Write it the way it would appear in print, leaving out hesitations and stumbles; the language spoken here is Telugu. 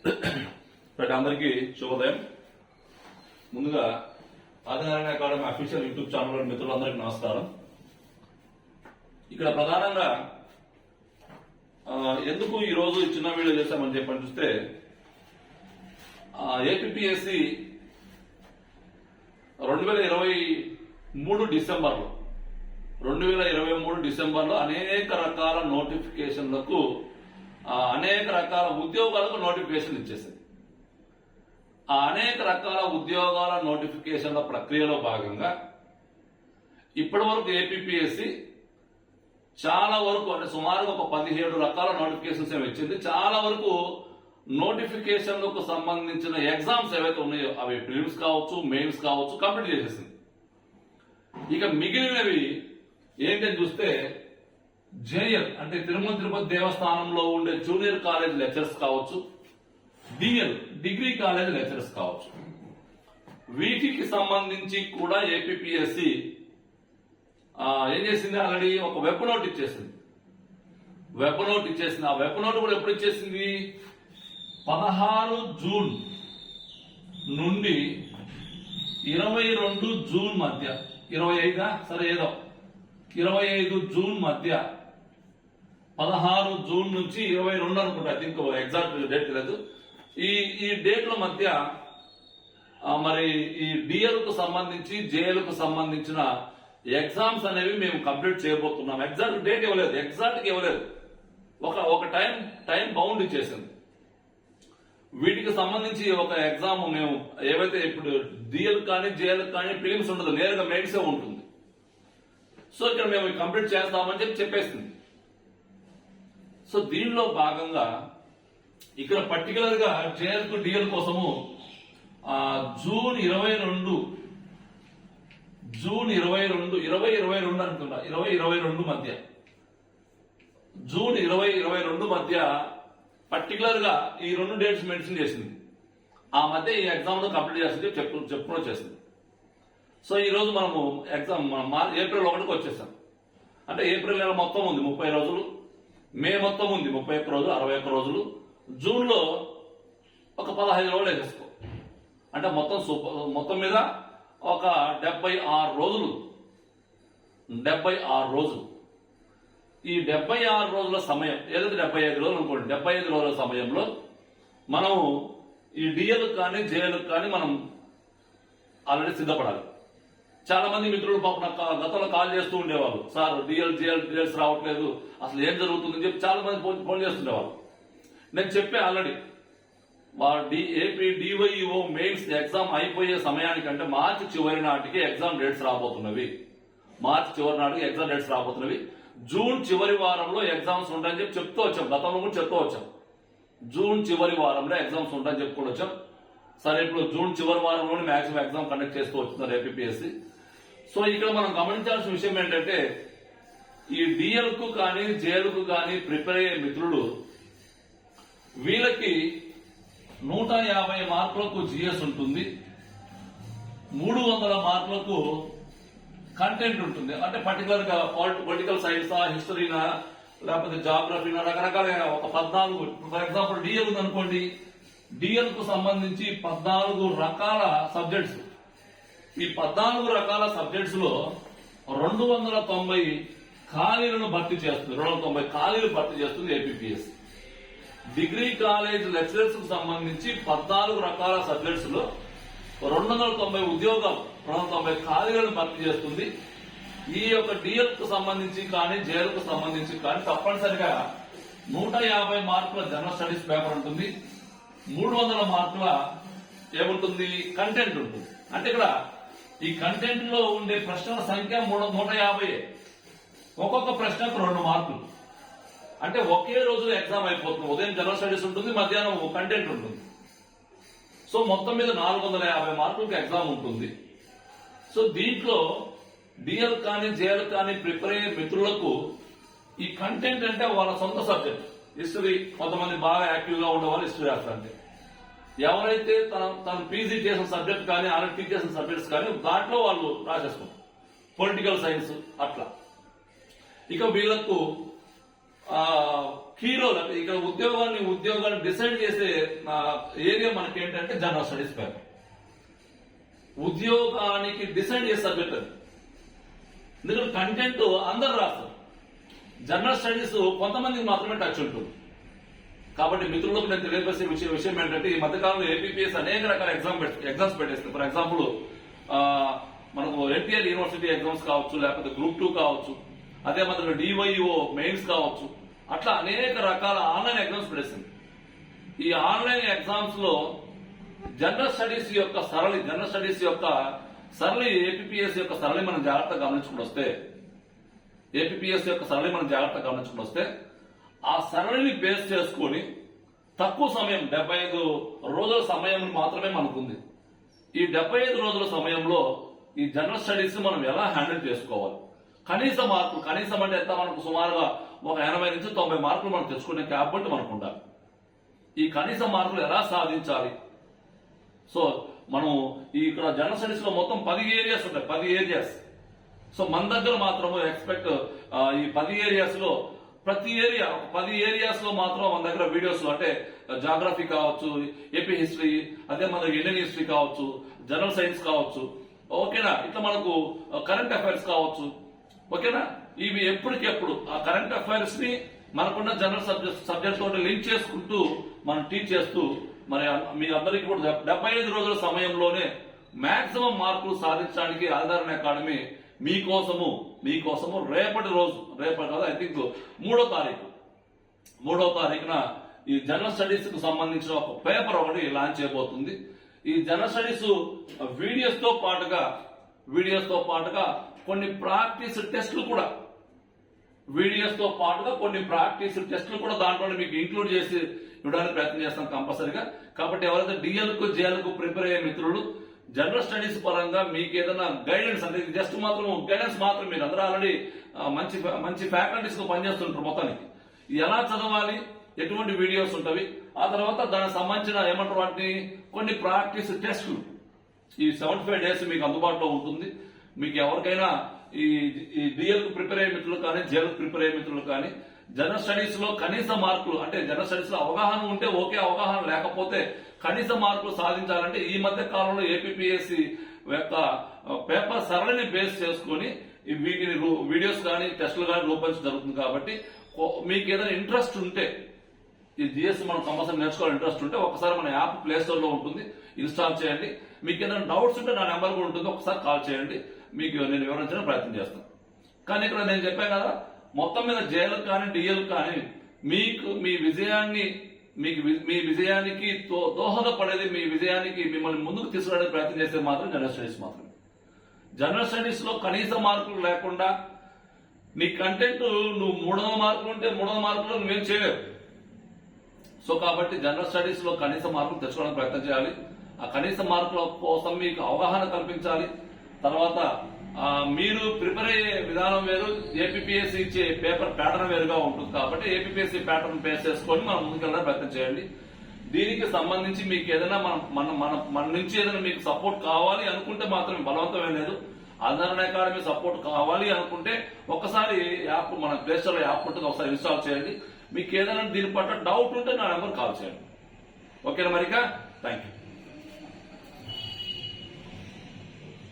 అందరికీ శుభోదయం. ముందుగా Adinarayana academy official YouTube channel మిత్రులందరికీ నమస్కారం. ఇక్కడ ప్రధానంగా ఎందుకు ఈ రోజు చిన్న వీడియో చేశామని చెప్పని చూస్తే ఏపీఎస్సి 2023 డిసెంబర్లో అనేక రకాల నోటిఫికేషన్లకు అనేక రకాల ఉద్యోగాలకు నోటిఫికేషన్ ఇచ్చేసింది. ఆ అనేక రకాల ఉద్యోగాల నోటిఫికేషన్ల ప్రక్రియలో భాగంగా ఇప్పటి వరకు ఏపీఎస్సి చాలా వరకు అంటే సుమారుగా ఒక 17 రకాల నోటిఫికేషన్స్ ఇచ్చింది. చాలా వరకు నోటిఫికేషన్లకు సంబంధించిన ఎగ్జామ్స్ ఏవైతే ఉన్నాయో అవి ప్రిలిమ్స్ కావచ్చు, మెయిన్స్ కావచ్చు కంప్లీట్ చేసేసింది. ఇక మిగిలినవి ఏంటని చూస్తే జేఎల్ అంటే తిరుమల తిరుపతి దేవస్థానంలో ఉండే జూనియర్ కాలేజ్ లెక్చరర్స్ కావచ్చు, డిఎల్ డిగ్రీ కాలేజ్ లెక్చరర్స్ కావచ్చు, వీటికి సంబంధించి కూడా ఏపీఎస్సి ఏం చేసింది, ఆల్రెడీ ఒక వెబ్ నోట్ ఇచ్చేసింది. ఆ వెబ్ నోట్ కూడా ఎప్పుడు ఇచ్చేసింది, 16 జూన్ నుండి 22 జూన్ మధ్య 25 సరే ఏదో 25 జూన్ మధ్య 16 జూన్ నుంచి 22 అనుకుంటా, ఐ థింక్ ఎగ్జాక్ట్ డేట్ లేదు. ఈ డేట్ల మధ్య మరి ఈ డిఎల్ కు సంబంధించి జేఎల్ కు సంబంధించిన ఎగ్జామ్స్ అనేవి మేము కంప్లీట్ చేయబోతున్నాం. ఎగ్జాక్ట్ డేట్ ఇవ్వలేదు, ఒక టైం బౌండ్ ఇచ్చేసింది. వీటికి సంబంధించి ఒక ఎగ్జామ్ మేము ఏవైతే ఇప్పుడు డిఎల్ కానీ జేఎల్ కానీ ఫిలిమ్స్ ఉండదు, నేరుగా మెయిన్సే ఉంటుంది. సో ఇక్కడ మేము కంప్లీట్ చేస్తామని చెప్పేసింది. సో దీనిలో భాగంగా ఇక్కడ పర్టికులర్ గా జేఎల్ కు డిఎల్ కోసము జూన్ 22 అనుకుంటా 2022 మధ్య జూన్ 2022 మధ్య పర్టికులర్ గా ఈ 2 డేట్స్ మెన్షన్ చేసింది. ఆ మధ్య ఈ ఎగ్జామ్ లో కంప్లీట్ చేస్తుంది చెప్పుకుని చేసింది. సో ఈ రోజు మనము ఎగ్జామ్ ఏప్రిల్ 1కి వచ్చేసాం. అంటే ఏప్రిల్ నెల మొత్తం ఉంది 30 రోజులు, మే మొత్తం ఉంది 31 రోజులు, 61 రోజులు, జూన్ లో ఒక 15 రోజులు వేసేసుకో. అంటే మొత్తం మీద ఒక 76 రోజులు. ఈ 76 రోజుల సమయం ఏదైతే 75 రోజులు అనుకోండి, 75 రోజుల సమయంలో మనము ఈ డిఎల్ కానీ జేఎల్ కానీ మనం ఆల్రెడీ సిద్ధపడాలి. చాలా మంది మిత్రులు పాప నాకు గతంలో కాల్ చేస్తూ ఉండేవాళ్ళు, సార్ డిఎల్స్ రావట్లేదు, అసలు ఏం జరుగుతుందని చెప్పి చాలా మంది ఫోన్ చేస్తుండేవాళ్ళు. నేను చెప్పే already AP DYO mains exam అయిపోయే సమయానికంటే మార్చి చివరి నాటికి ఎగ్జామ్ డేట్స్ రాబోతున్నవి. జూన్ చివరి వారంలో ఎగ్జామ్స్ ఉంటాయని చెప్తూ వచ్చాం. గతంలో కూడా చెప్తూ వచ్చాం జూన్ చివరి వారంలో ఎగ్జామ్స్ ఉంటాయని చెప్పుకుంటూ వచ్చాం. సరే ఇప్పుడు జూన్ చివరి వారంలోనే మాక్సిమం ఎగ్జామ్ కండక్ట్ చేస్తూ వస్తున్నారు ఏపీఎస్సి. సో ఇక్కడ మనం గమనించాల్సిన విషయం ఏంటంటే ఈ డిఎల్ కు కానీ జేఎల్ కు కానీ ప్రిపేర్ అయ్యే మిత్రులు వీళ్ళకి 150 మార్కులకు జిఎస్ ఉంటుంది, 300 మార్కులకు కంటెంట్ ఉంటుంది. అంటే పర్టికులర్ గా పొలిటికల్ సైన్సా, హిస్టరీనా, లేకపోతే జాగ్రఫీనా, రకరకాల ఒక 14 ఫర్ ఎగ్జాంపుల్ డిఎల్ ఉందనుకోండి, డిఎల్ కు సంబంధించి 14 రకాల సబ్జెక్ట్స్. ఈ 14 రకాల సబ్జెక్ట్స్ లో 290 ఖాళీలను భర్తీ చేస్తుంది. 290 ఖాళీలు భర్తీ చేస్తుంది ఏపీఎస్సి. డిగ్రీ కాలేజ్ లెక్చరర్స్ కు సంబంధించి 14 రకాల సబ్జెక్ట్స్ లో 290 ఉద్యోగాలు, 290 ఖాళీలను భర్తీ చేస్తుంది. ఈ యొక్క డిఎల్ కు సంబంధించి కానీ జేఎల్ కు సంబంధించి కానీ తప్పనిసరిగా 150 మార్కుల జనరల్ స్టడీస్ పేపర్ ఉంటుంది, 300 మార్కుల ఏముంటుంది కంటెంట్ ఉంటుంది. అంటే ఇక్కడ ఈ కంటెంట్ లో ఉండే ప్రశ్నల సంఖ్య 150. ఒక్కొక్క ప్రశ్నకు 2 మార్కులు. అంటే ఒకే రోజు ఎగ్జామ్ అయిపోతుంది. ఉదయం జనరల్ స్టడీస్ ఉంటుంది, మధ్యాహ్నం కంటెంట్ ఉంటుంది. సో మొత్తం మీద 450 మార్కులకు ఎగ్జామ్ ఉంటుంది. సో దీంట్లో డిఎల్ కానీ జేఎల్ కానీ ప్రిపేర్ అయ్యే మిత్రులకు ఈ కంటెంట్ అంటే వాళ్ళ సొంత సబ్జెక్ట్. హిస్టరీ కొంతమంది బాగా యాక్టివ్ గా ఉండేవాళ్ళు హిస్టరీ రాస్తారంటే, ఎవరైతే తన పీజీ చేసిన సబ్జెక్ట్ కానీ ఆల్రెడీ టీచ్ చేసిన సబ్జెక్ట్స్ కానీ దాంట్లో వాళ్ళు రాసేసుకుంటారు. పొలిటికల్ సైన్స్ అట్లా. ఇక వీళ్లకు కీరోలు అంటే ఇక్కడ ఉద్యోగాన్ని డిసైడ్ చేసే ఏరియా మనకి ఏంటంటే జనరల్ స్టడీస్ పేపర్. ఉద్యోగానికి డిసైడ్ చేసే సబ్జెక్ట్ అది. ఎందుకంటే కంటెంట్ అందరు రాస్తారు, జనరల్ స్టడీస్ కొంతమందికి మాత్రమే టచ్ ఉంటుంది. కాబట్టి మిత్రులకు నేను తెలియపరిచే విషయం ఏంటంటే ఈ మధ్యకాలంలో ఏపీపీఎస్ అనేక రకాల ఎగ్జామ్స్ పెట్టేస్తుంది. ఫర్ ఎగ్జాంపుల్ మనకు ఎన్టీఆర్ యూనివర్సిటీ ఎగ్జామ్స్ కావచ్చు, లేకపోతే గ్రూప్ 2 కావచ్చు, అదే మాత్రం డివైఓ మెయిన్స్ కావచ్చు, అట్లా అనేక రకాల ఆన్లైన్ ఎగ్జామ్స్ పెట్టేస్తుంది. ఈ ఆన్లైన్ ఎగ్జామ్స్ లో జనరల్ స్టడీస్ యొక్క సరళి ఏపీపీఎస్ యొక్క సరళి మనం జాగ్రత్తగా గమనించుకుని వస్తే ఆ సరళిని బేస్ చేసుకుని తక్కువ సమయం 75 రోజుల సమయం మాత్రమే మనకుంది. ఈ 75 రోజుల సమయంలో ఈ జనరల్ స్టడీస్ మనం ఎలా హ్యాండిల్ చేసుకోవాలి, కనీస అంటే ఎంత, మనకు సుమారుగా ఒక 80 నుంచి 90 మార్కులు మనం తెచ్చుకునే క్యాపబిలిటీ మనకు ఉండాలి. ఈ కనీస మార్కులు ఎలా సాధించాలి? సో మనం ఇక్కడ జనరల్ స్టడీస్ లో మొత్తం 10 ఏరియాస్ ఉంటాయి, 10 ఏరియాస్. సో మన దగ్గర మాత్రము ఎక్స్పెక్ట్ ఈ 10 ఏరియాస్ లో ప్రతి ఏరియా 10 ఏరియాస్ లో మాత్రం మన దగ్గర వీడియోస్ అంటే జాగ్రఫీ కావచ్చు, ఏపీ హిస్టరీ, అదే మన ఇండియన్ హిస్టరీ కావచ్చు, జనరల్ సైన్స్ కావచ్చు, ఓకేనా, ఇట్లా మనకు కరెంట్ అఫైర్స్ కావచ్చు, ఓకేనా, ఇవి ఎప్పటికెప్పుడు ఆ కరెంట్ అఫైర్స్ ని మనకున్న జనరల్ సబ్జెక్ట్ తోటి లింక్ చేసుకుంటూ మనం టీచ్ చేస్తూ మరి మీ అందరికీ కూడా 75 రోజుల సమయంలోనే మాక్సిమం మార్కులు సాధించడానికి ఆధారణ అకాడమీ మీకోసము రేపటి కాదు, ఐ థింక్ 3వ తారీఖున ఈ జనరల్ స్టడీస్ కు సంబంధించిన ఒక పేపర్ ఒకటి లాంచ్ చేయబోతుంది. ఈ జనరల్ స్టడీస్ వీడియోస్ తో పాటుగా కొన్ని ప్రాక్టీస్ టెస్టులు కూడా దాంట్లో మీకు ఇంక్లూడ్ చేసి ఇవ్వడానికి ప్రయత్నం చేస్తాం కంపల్సరిగా. కాబట్టి ఎవరైతే డిఎల్కు జేఎల్కు ప్రిపేర్ అయ్యే మిత్రులు జనరల్ స్టడీస్ పరంగా మీకు ఏదైనా గైడెన్స్ అంటే జస్ట్ మాత్రం గైడెన్స్ మాత్రం, మీరు అందరూ ఆల్రెడీ మంచి ఫ్యాకల్టీస్ కు పనిచేస్తుంటారు. మొత్తానికి ఎలా చదవాలి, ఎటువంటి వీడియోస్ ఉంటవి, ఆ తర్వాత దానికి సంబంధించిన ఏమంటారు వాటిని కొన్ని ప్రాక్టీస్ టెస్టులు ఈ 75 డేస్ మీకు అందుబాటులో ఉంటుంది. మీకు ఎవరికైనా ఈ డిఎల్ కు ప్రిపేర్ అయ్యే మిత్రులు కానీ, జేఎల్ ప్రిపేర్ అయ్యే మిత్రులు కానీ జనరల్ స్టడీస్ లో కనీస మార్కులు అంటే జనరల్ స్టడీస్ లో అవగాహన ఉంటే ఓకే, అవగాహన లేకపోతే కనీస మార్కులు సాధించాలంటే ఈ మధ్య కాలంలో ఏపీపీఎస్సీ యొక్క పేపర్ సరళిని బేస్ చేసుకుని వీటిని వీడియోస్ కానీ టెస్టులు కానీ రూపొందించడం జరుగుతుంది. కాబట్టి మీకు ఏదైనా ఇంట్రెస్ట్ ఉంటే ఈ జిఎస్ మనం కంపల్సరీ నేర్చుకోవాలి ఇంట్రెస్ట్ ఉంటే ఒకసారి మన యాప్ ప్లే స్టోర్ లో ఉంటుంది, ఇన్స్టాల్ చేయండి. మీకు ఏదైనా డౌట్స్ ఉంటే నా నెంబర్ కూడా ఉంటుంది, ఒకసారి కాల్ చేయండి, మీకు నేను వివరించడానికి ప్రయత్నం చేస్తాను. కానీ ఇక్కడ నేను చెప్పాను కదా, మొత్తం మీద జేఎల్ కానీ డిఎల్ కానీ మీకు మీ విజయానికి దోహదపడేది, మీ విజయానికి మిమ్మల్ని ముందుకు తీసుకురావడానికి ప్రయత్నం చేసేది మాత్రం జనరల్ స్టడీస్ మాత్రమే. జనరల్ స్టడీస్ లో కనీస మార్కులు లేకుండా నీ కంటెంట్ నువ్వు 300 మార్కులు ఉంటే 300 మార్కులు నువ్వేం చేయలేవు. సో కాబట్టి జనరల్ స్టడీస్ లో కనీస మార్కులు తెచ్చుకోవడానికి ప్రయత్నం చేయాలి. ఆ కనీస మార్కుల కోసం మీకు అవగాహన కల్పించాలి. తర్వాత మీరు ప్రిపేర్ అయ్యే విధానం వేరు, ఏపీపీఎస్సీ ఇచ్చే పేపర్ ప్యాటర్న్ వేరుగా ఉంటుంది. కాబట్టి ఏపీపీఎస్సీ ప్యాటర్న్ బేస్ చేసుకొని మనం ముందుకెళ్ళడానికి ప్రయత్నం చేయండి. దీనికి సంబంధించి మీకు ఏదైనా మన నుంచి ఏదైనా మీకు సపోర్ట్ కావాలి అనుకుంటే మాత్రం బలవంతమే లేదు. ఆధారణ అకాడమీ సపోర్ట్ కావాలి అనుకుంటే ఒకసారి యాప్ మన ప్లే స్టోర్ లో యాప్ ఉంటుంది, ఒకసారి ఇన్స్టాల్ చేయండి. మీకు ఏదైనా దీని పట్ల డౌట్ ఉంటే నా నెంబర్ కాల్ చేయండి. ఓకేనా మరిగా, థ్యాంక్ యూ.